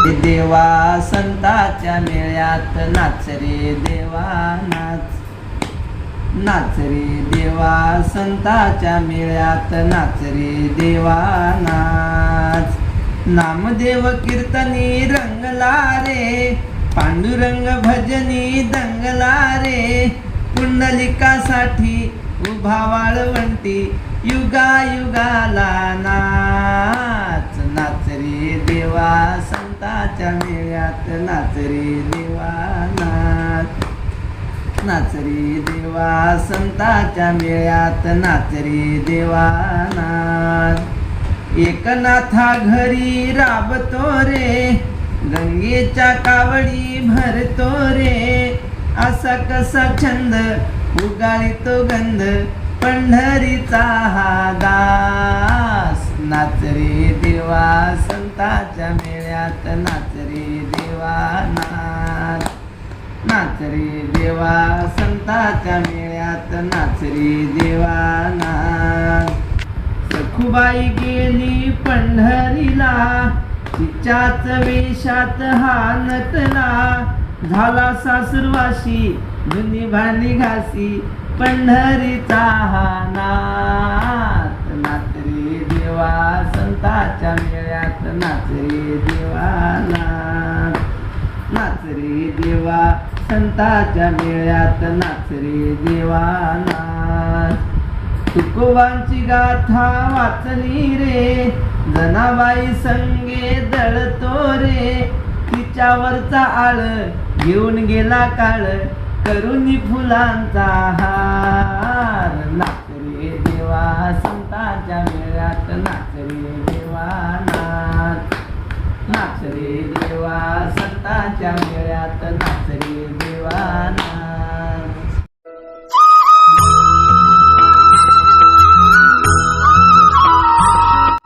देवा संताच्या मेळ्यात नाच रे देवा नाच. नाच रे देवा संताच्या मेळ्यात नाच रे देवा नाच. नामदेव कीर्तनी रंगला रे, पांडुरंग भजनी दंगला रे. पुंडलिकासाठी उभा वाळवंटी युगायुगाला नाच. नाच रे देवा संताच्या मेळ्यात नाच रे देवा नाच. नाच रे देवा संताच्या मेळ्यात नाच रे देवा नाच. एकनाथा घरी राबतो रे, गंगेच्या कावडी भरतो रे. असा कसा छंद उगाळीतो गंध पंढरीचा हा दास. नाच रे देवा संताच्या मेळ्यात नाच रे देवा नाच. नाच रे देवा संताच्या मेळ्यात नाच रे देवा नाच. सखुबाई गेली पंढरीला, तिच्याच वेशात हा नटला. झाला सासुरवाशी जुनी भांडी घासी पंढरीचा हा नाच. नाच रे देवा संताच्या मेळ्यात नाच रे देवा नाच. नाच रे देवा संताच्या मेळ्यात नाच रे देवा नाच. तुकोबांची गाथा वाचली रे, जनाबाई संगे दळतो रे. तिच्यावरचा आळ घेऊन गेला काळ, करुणी फुलांचा हार. नाच रे देवा संताच्या मेळ्यात नाच रे देवा नाच. नाच रे देवा संताच्या मेळ्यात नाच रे देवा